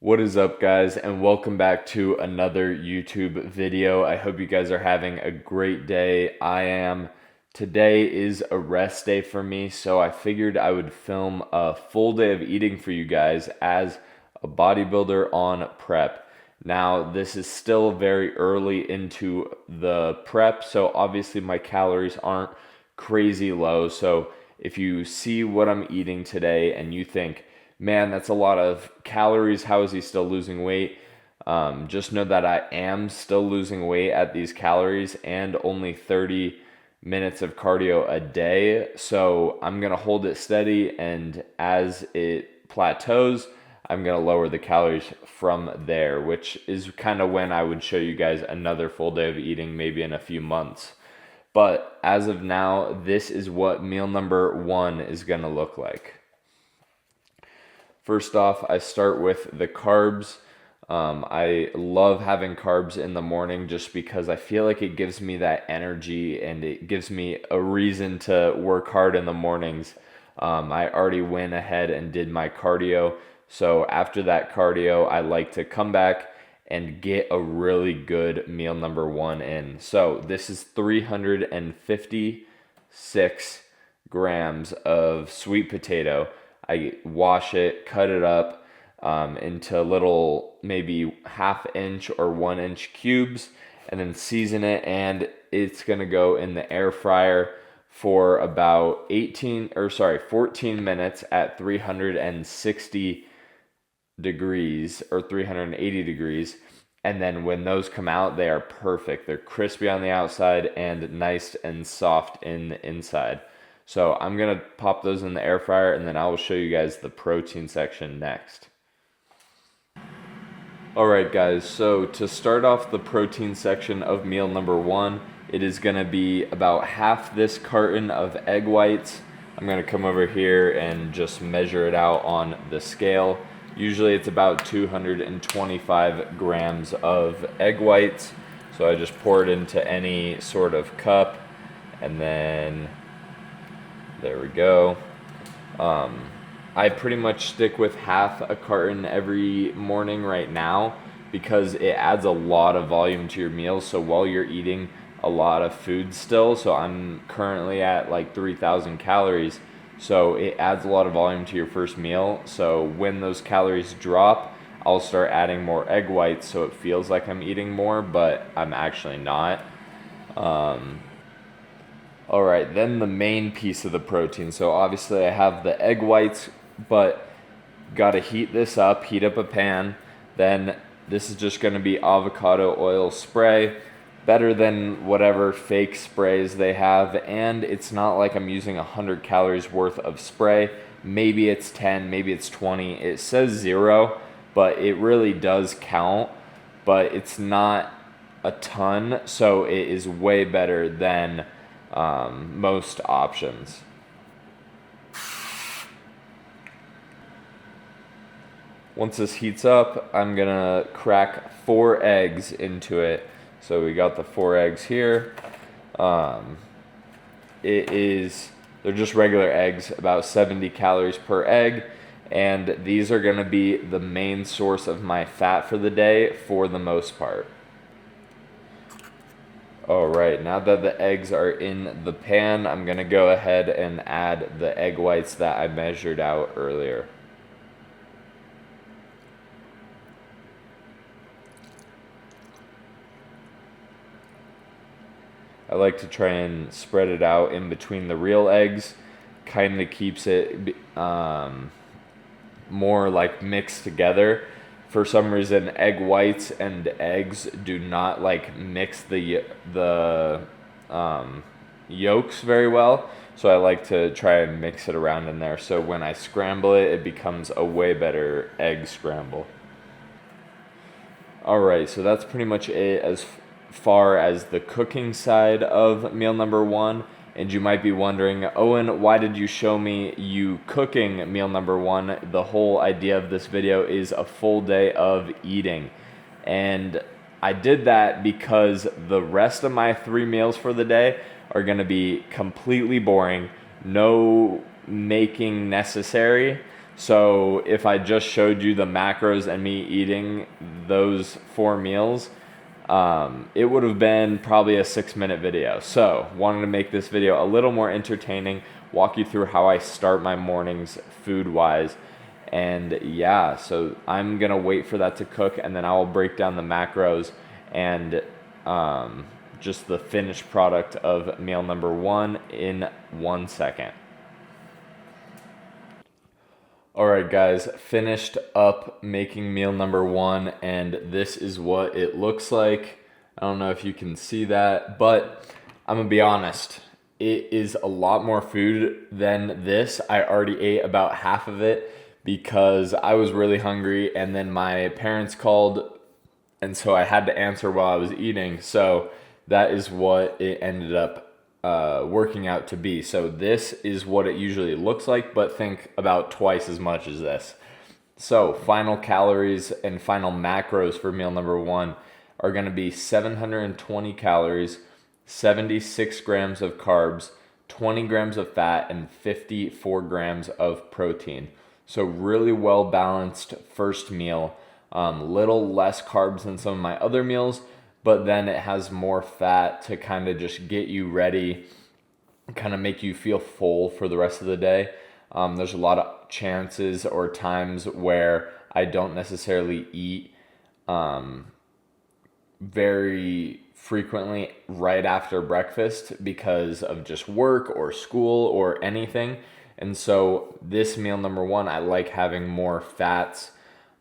What is up, guys, and welcome back to another YouTube video. I hope you guys are having a great day. I am. Today is a rest day for me, so I figured I would film a full day of eating for you guys as a bodybuilder on prep. Now, this is still very early into the prep, so obviously my calories aren't crazy low. So if you see what I'm eating today and you think, man, that's a lot of calories, how is he still losing weight? Just know that I am still losing weight at these calories and only 30 minutes of cardio a day. So I'm going to hold it steady, and as it plateaus, I'm going to lower the calories from there, which is kind of when I would show you guys another full day of eating, maybe in a few months. But as of now, this is what meal number 1 is going to look like. First off, I start with the carbs. I love having carbs in the morning just because I feel like it gives me that energy and it gives me a reason to work hard in the mornings. I already went ahead and did my cardio. So after that cardio, I like to come back and get a really good meal number 1 in. So this is 356 grams of sweet potato. I wash it, cut it up into little maybe 1/2 inch or 1 inch cubes, and then season it, and it's gonna go in the air fryer for about 14 minutes at 360 degrees or 380 degrees. And then when those come out, they are perfect. They're crispy on the outside and nice and soft in the inside. So I'm going to pop those in the air fryer, and then I will show you guys the protein section next. Alright guys, so to start off the protein section of meal number 1, it is going to be about half this carton of egg whites. I'm going to come over here and just measure it out on the scale. Usually it's about 225 grams of egg whites. So I just pour it into any sort of cup, and then there we go. I pretty much stick with half a carton every morning right now because it adds a lot of volume to your meals. So while you're eating a lot of food still, so I'm currently at like 3,000 calories. So it adds a lot of volume to your first meal. So when those calories drop, I'll start adding more egg whites so it feels like I'm eating more, but I'm actually not. Alright, then the main piece of the protein. So obviously I have the egg whites, but gotta heat up a pan. Then this is just gonna be avocado oil spray, better than whatever fake sprays they have. And it's not like I'm using 100 calories worth of spray. Maybe it's 10, maybe it's 20. It says 0, but it really does count, but it's not a ton. So it is way better than most options. Once this heats up, I'm gonna crack 4 eggs into it. So we got the 4 eggs here. They're just regular eggs, about 70 calories per egg, and these are gonna be the main source of my fat for the day for the most part. Alright, now that the eggs are in the pan, I'm going to go ahead and add the egg whites that I measured out earlier. I like to try and spread it out in between the real eggs. Kind of keeps it more like mixed together. For some reason, egg whites and eggs do not like mix the yolks very well. So I like to try and mix it around in there. So when I scramble it, it becomes a way better egg scramble. Alright, so that's pretty much it as far as the cooking side of meal number 1. And you might be wondering, Owen, why did you show me you cooking meal number 1? The whole idea of this video is a full day of eating. And I did that because the rest of my 3 meals for the day are going to be completely boring, no making necessary. So if I just showed you the macros and me eating those 4 meals, it would have been probably a 6-minute video. So wanted to make this video a little more entertaining, walk you through how I start my mornings food wise. And yeah, so I'm gonna wait for that to cook, and then I will break down the macros and just the finished product of meal number 1 in 1 second. Alright guys, finished up making meal number 1, and this is what it looks like. I don't know if you can see that, but I'm gonna be honest, it is a lot more food than this. I already ate about half of it because I was really hungry, and then my parents called, and so I had to answer while I was eating. So that is what it ended up working out to be. So this is what it usually looks like, but think about twice as much as this. So final calories and final macros for meal number 1 are going to be 720 calories, 76 grams of carbs, 20 grams of fat, and 54 grams of protein. So really well balanced first meal. Little less carbs than some of my other meals, but then it has more fat to kind of just get you ready, kind of make you feel full for the rest of the day. There's a lot of chances or times where I don't necessarily eat very frequently right after breakfast because of just work or school or anything. And so this meal number 1, I like having more fats,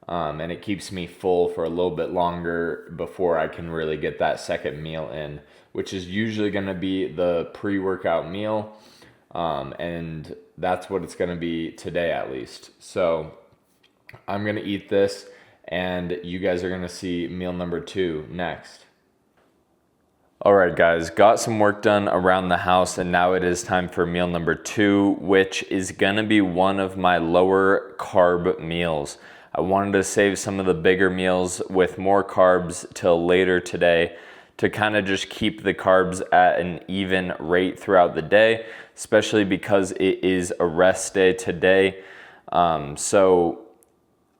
and it keeps me full for a little bit longer before I can really get that second meal in, which is usually going to be the pre-workout meal. And that's what it's going to be today at least. So I'm going to eat this, and you guys are going to see meal number 2 next. Alright guys, got some work done around the house, and now it is time for meal number 2, which is going to be one of my lower carb meals. I wanted to save some of the bigger meals with more carbs till later today to kind of just keep the carbs at an even rate throughout the day, especially because it is a rest day today. So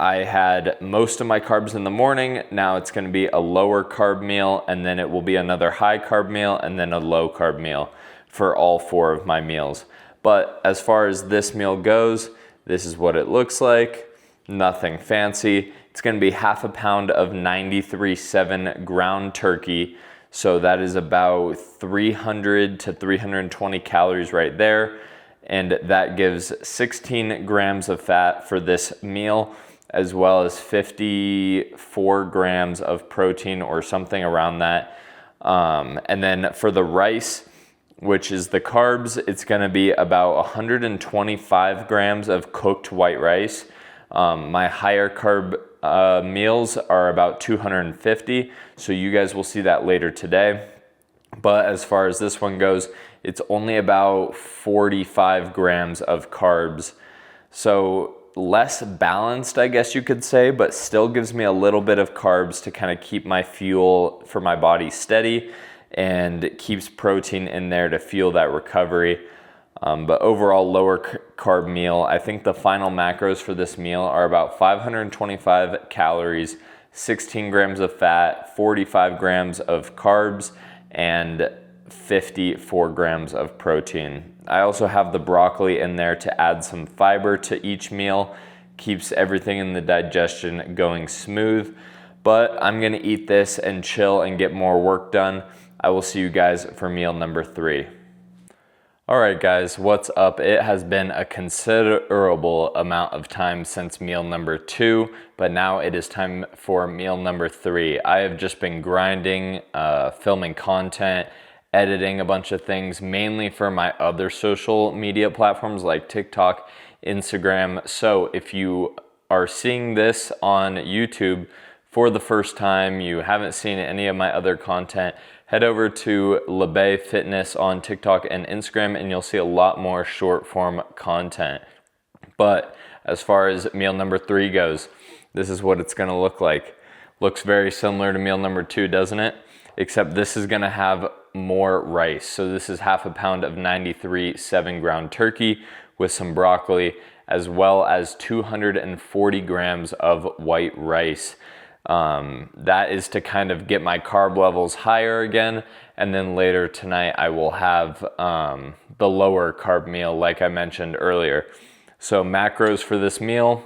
I had most of my carbs in the morning. Now it's going to be a lower carb meal, and then it will be another high carb meal, and then a low carb meal for all 4 of my meals. But as far as this meal goes, this is what it looks like. Nothing fancy. It's going to be half a pound of 93.7 ground turkey. So that is about 300 to 320 calories right there. And that gives 16 grams of fat for this meal, as well as 54 grams of protein or something around that. And then for the rice, which is the carbs, it's going to be about 125 grams of cooked white rice. My higher carb meals are about 250, so you guys will see that later today. But as far as this one goes, it's only about 45 grams of carbs. So less balanced, I guess you could say, but still gives me a little bit of carbs to kind of keep my fuel for my body steady, and keeps protein in there to fuel that recovery. But overall, lower carb meal. I think the final macros for this meal are about 525 calories, 16 grams of fat, 45 grams of carbs, and 54 grams of protein. I also have the broccoli in there to add some fiber to each meal. Keeps everything in the digestion going smooth. But I'm gonna eat this and chill and get more work done. I will see you guys for meal number 3. Alright guys, what's up? It has been a considerable amount of time since meal number 2, but now it is time for meal number 3. I have just been grinding, filming content, editing a bunch of things, mainly for my other social media platforms like TikTok, Instagram. So if you are seeing this on YouTube for the first time, you haven't seen any of my other content, head over to LeBay Fitness on TikTok and Instagram, and you'll see a lot more short form content. But as far as meal number 3 goes, this is what it's gonna look like. Looks very similar to meal number 2, doesn't it? Except this is gonna have more rice. So this is half a pound of 93.7 ground turkey with some broccoli, as well as 240 grams of white rice. That is to kind of get my carb levels higher again. And then later tonight, I will have the lower carb meal, like I mentioned earlier. So macros for this meal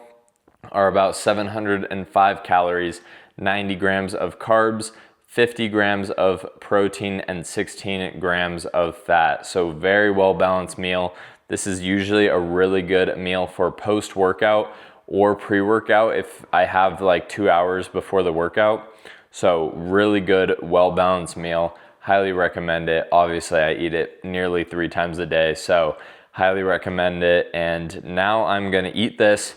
are about 705 calories, 90 grams of carbs, 50 grams of protein, and 16 grams of fat. So very well balanced meal. This is usually a really good meal for post-workout or pre-workout if I have like 2 hours before the workout. So really good, well-balanced meal. Highly recommend it. Obviously, I eat it nearly 3 times a day, so highly recommend it. And now I'm gonna eat this,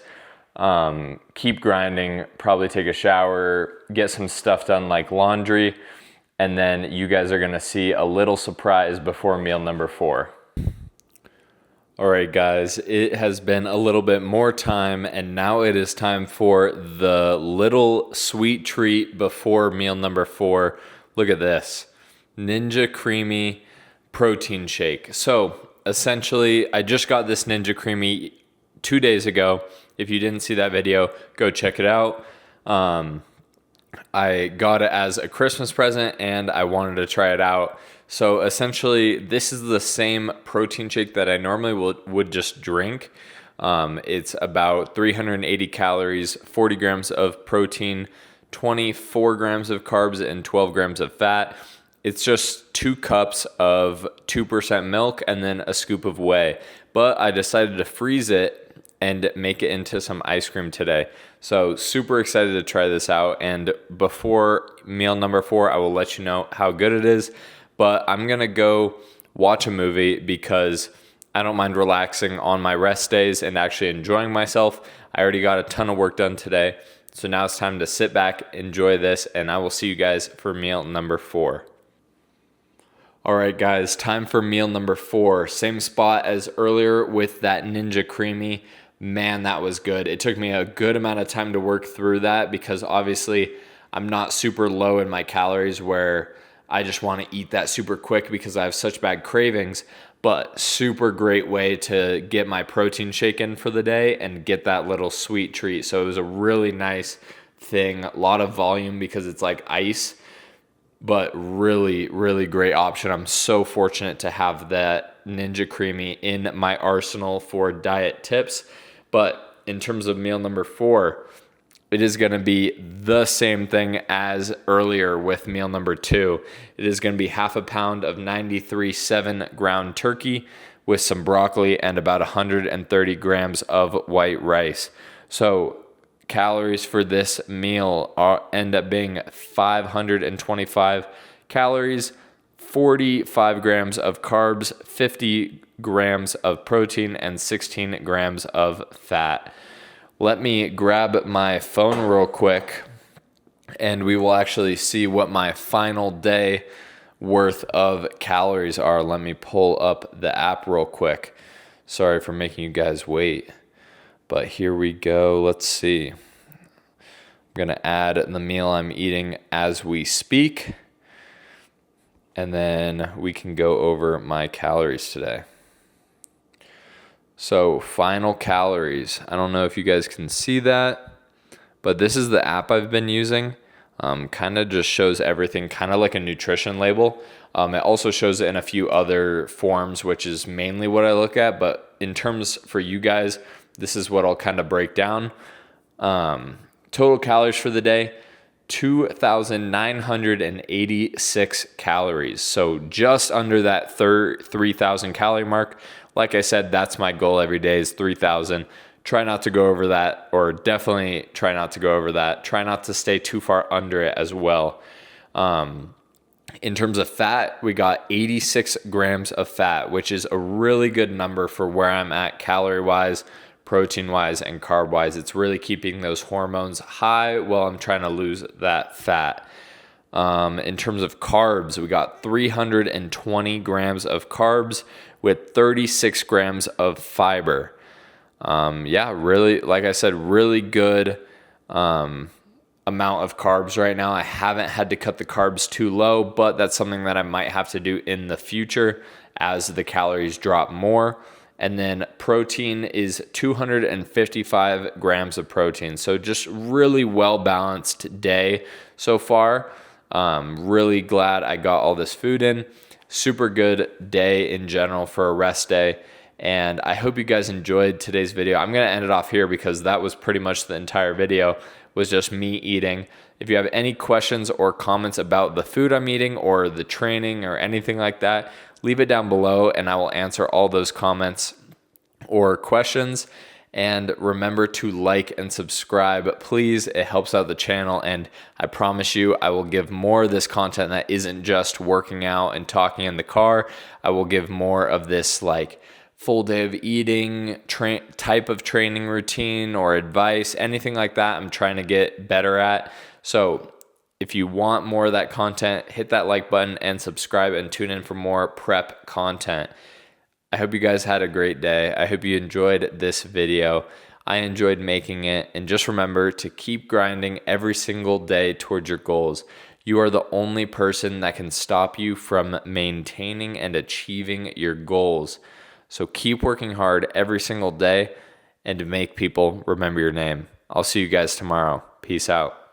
keep grinding, probably take a shower, get some stuff done like laundry, and then you guys are gonna see a little surprise before meal number 4. All right, guys, it has been a little bit more time, and now it is time for the little sweet treat before meal number 4. Look at this, Ninja Creamy protein shake. So essentially, I just got this Ninja Creamy 2 days ago. If you didn't see that video, go check it out. I got it as a Christmas present and I wanted to try it out. So essentially, this is the same protein shake that I normally would just drink. It's about 380 calories, 40 grams of protein, 24 grams of carbs, and 12 grams of fat. It's just 2 cups of 2% milk and then a scoop of whey. But I decided to freeze it and make it into some ice cream today. So super excited to try this out. And before meal number 4, I will let you know how good it is. But I'm gonna go watch a movie because I don't mind relaxing on my rest days and actually enjoying myself. I already got a ton of work done today. So now it's time to sit back, enjoy this, and I will see you guys for meal number 4. All right, guys, time for meal number 4. Same spot as earlier with that Ninja Creamy. Man, that was good. It took me a good amount of time to work through that because obviously I'm not super low in my calories where I just want to eat that super quick because I have such bad cravings, but super great way to get my protein shake in for the day and get that little sweet treat. So it was a really nice thing, a lot of volume because it's like ice, but really, really great option. I'm so fortunate to have that Ninja Creamy in my arsenal for diet tips. But in terms of meal number 4, it is going to be the same thing as earlier with meal number 2. It is going to be half a pound of 93.7 ground turkey with some broccoli and about 130 grams of white rice. So calories for this meal end up being 525 calories, 45 grams of carbs, 50 grams of protein, and 16 grams of fat. Let me grab my phone real quick and we will actually see what my final day worth of calories are. Let me pull up the app real quick. Sorry for making you guys wait, but here we go. Let's see. I'm gonna add the meal I'm eating as we speak, and then we can go over my calories today. So final calories. I don't know if you guys can see that, but this is the app I've been using. Kind of just shows everything, kind of like a nutrition label. It also shows it in a few other forms, which is mainly what I look at. But in terms for you guys, this is what I'll kind of break down. Total calories for the day, 2,986 calories. So just under that 3,000 calorie mark. Like I said, that's my goal every day is 3,000. Try not to go over that, or definitely try not to go over that. Try not to stay too far under it as well. In terms of fat, we got 86 grams of fat, which is a really good number for where I'm at calorie-wise, protein-wise, and carb-wise. It's really keeping those hormones high while I'm trying to lose that fat. In terms of carbs, we got 320 grams of carbs with 36 grams of fiber. Really, like I said, really good amount of carbs right now. I haven't had to cut the carbs too low, but that's something that I might have to do in the future as the calories drop more. And then protein is 255 grams of protein. So just really well balanced day so far. Really glad I got all this food in. Super good day in general for a rest day. And I hope you guys enjoyed today's video. I'm going to end it off here because that was pretty much the entire video, was just me eating. If you have any questions or comments about the food I'm eating or the training or anything like that, leave it down below and I will answer all those comments or questions. And remember to like and subscribe, please. It helps out the channel, and I promise you I will give more of this content that isn't just working out and talking in the car. I will give more of this like full day of eating type of training routine or advice, anything like that I'm trying to get better at. So if you want more of that content, hit that like button and subscribe and tune in for more prep content. I hope you guys had a great day. I hope you enjoyed this video. I enjoyed making it. And just remember to keep grinding every single day towards your goals. You are the only person that can stop you from maintaining and achieving your goals. So keep working hard every single day and to make people remember your name. I'll see you guys tomorrow. Peace out.